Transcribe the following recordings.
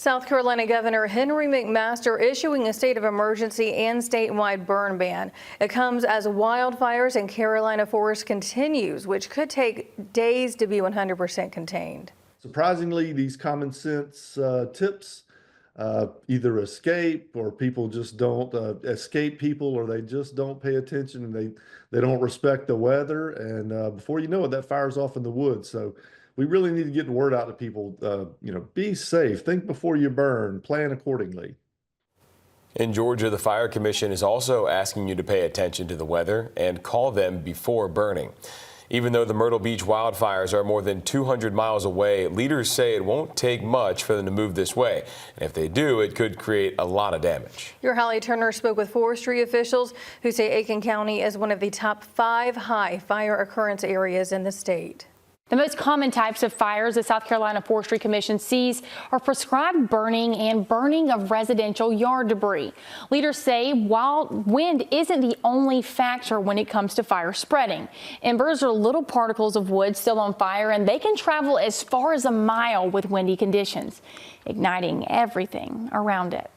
South Carolina Governor Horry McMaster issuing a state of emergency and statewide burn ban. It comes as wildfires in Carolina forests continues, which could take days to be 100% contained. Surprisingly, these common sense tips either escape, or people just don't escape people, or they just don't pay attention, and they don't respect the weather. And before you know it, that fire's off in the woods. So we really need to get the word out to people. Be safe, think before you burn, plan accordingly. In Georgia, the Fire Commission is also asking you to pay attention to the weather and call them before burning. Even though the Myrtle Beach wildfires are more than 200 miles away, leaders say it won't take much for them to move this way. And if they do, it could create a lot of damage. Your Holly Turner spoke with forestry officials who say Aiken County is one of the top 5 high fire occurrence areas in the state. The most common types of fires the South Carolina Forestry Commission sees are prescribed burning and burning of residential yard debris. Leaders say while wind isn't the only factor when it comes to fire spreading. Embers are little particles of wood still on fire, and they can travel as far as a mile with windy conditions, igniting everything around it.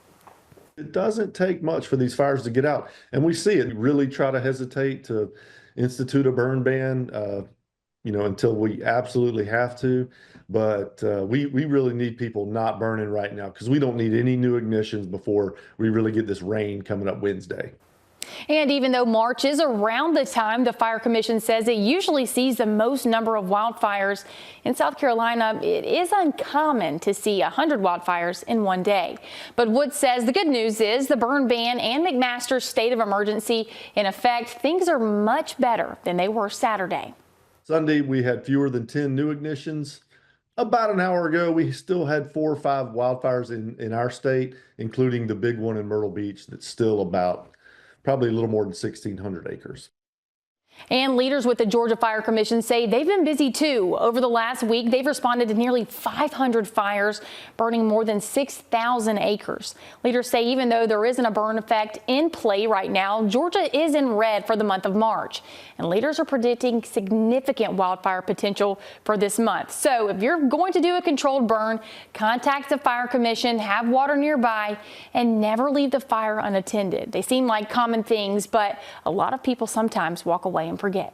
It doesn't take much for these fires to get out, and we see it. We really try to hesitate to institute a burn ban until we absolutely have to. But we really need people not burning right now, because we don't need any new ignitions before we really get this rain coming up Wednesday. And even though March is around the time the Fire Commission says it usually sees the most number of wildfires in South Carolina, it is uncommon to see 100 wildfires in one day. But Woods says the good news is the burn ban and McMaster's state of emergency in effect, things are much better than they were Saturday. Sunday, we had fewer than 10 new ignitions. About an hour ago, we still had 4 or 5 wildfires in our state, including the big one in Myrtle Beach that's still about probably a little more than 1,600 acres. And leaders with the Georgia Fire Commission say they've been busy too. Over the last week, they've responded to nearly 500 fires, burning more than 6,000 acres. Leaders say even though there isn't a burn effect in play right now, Georgia is in red for the month of March. And leaders are predicting significant wildfire potential for this month. So if you're going to do a controlled burn, contact the Fire Commission, have water nearby, and never leave the fire unattended. They seem like common things, but a lot of people sometimes walk away and forget.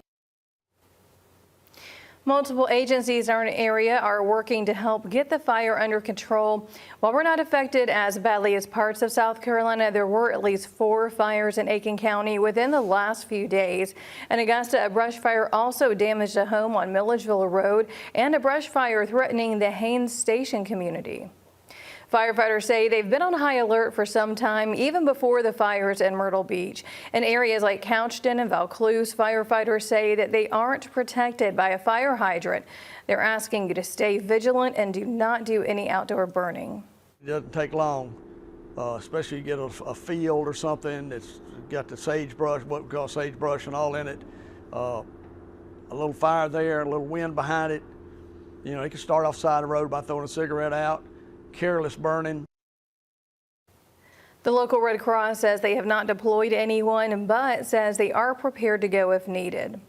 Multiple agencies in our area are working to help get the fire under control. While we're not affected as badly as parts of South Carolina, there were at least 4 fires in Aiken County within the last few days. In Augusta, a brush fire also damaged a home on Milledgeville Road, and a brush fire threatening the Haines Station community. Firefighters say they've been on high alert for some time, even before the fires in Myrtle Beach. In areas like Couchton and Vaucluse, firefighters say that they aren't protected by a fire hydrant. They're asking you to stay vigilant and do not do any outdoor burning. It doesn't take long, especially you get a field or something that's got the sagebrush, what we call sagebrush and all in it. A little fire there, a little wind behind it. You know, it can start off side of the road by throwing a cigarette out. Careless burning. The local Red Cross says they have not deployed anyone, but says they are prepared to go if needed.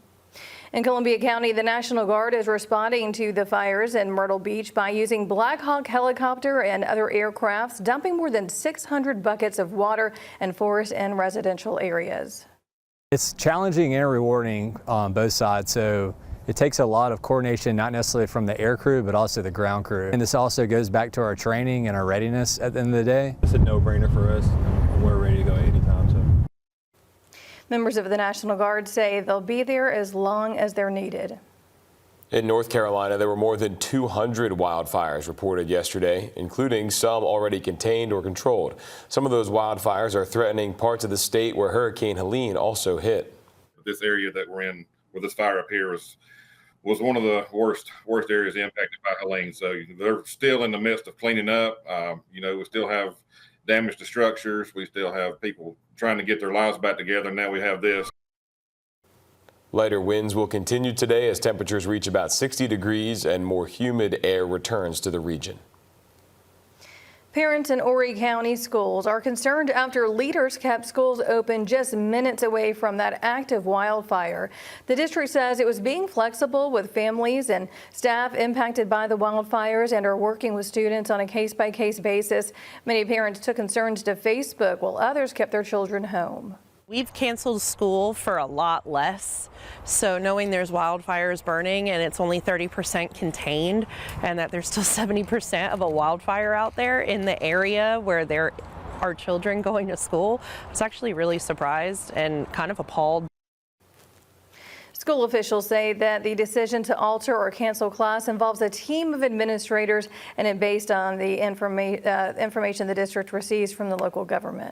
In Columbia County, the National Guard is responding to the fires in Myrtle Beach by using Black Hawk helicopter and other aircrafts, dumping more than 600 buckets of water in forest and residential areas. It's challenging and rewarding on both sides. So it takes a lot of coordination, not necessarily from the air crew, but also the ground crew. And this also goes back to our training and our readiness at the end of the day. It's a no-brainer for us. We're ready to go anytime. So. Members of the National Guard say they'll be there as long as they're needed. In North Carolina, there were more than 200 wildfires reported yesterday, including some already contained or controlled. Some of those wildfires are threatening parts of the state where Hurricane Helene also hit. This area that we're in, where this fire up here was one of the worst areas impacted by Helene. So they're still in the midst of cleaning up. We still have damage to structures. We still have people trying to get their lives back together. Now we have this. Lighter winds will continue today as temperatures reach about 60 degrees and more humid air returns to the region. Parents in Horry County schools are concerned after leaders kept schools open just minutes away from that active wildfire. The district says it was being flexible with families and staff impacted by the wildfires and are working with students on a case-by-case basis. Many parents took concerns to Facebook while others kept their children home. We've canceled school for a lot less, so knowing there's wildfires burning and it's only 30% contained and that there's still 70% of a wildfire out there in the area where there are children going to school, I was actually really surprised and kind of appalled. School officials say that the decision to alter or cancel class involves a team of administrators and is based on the information the district receives from the local government.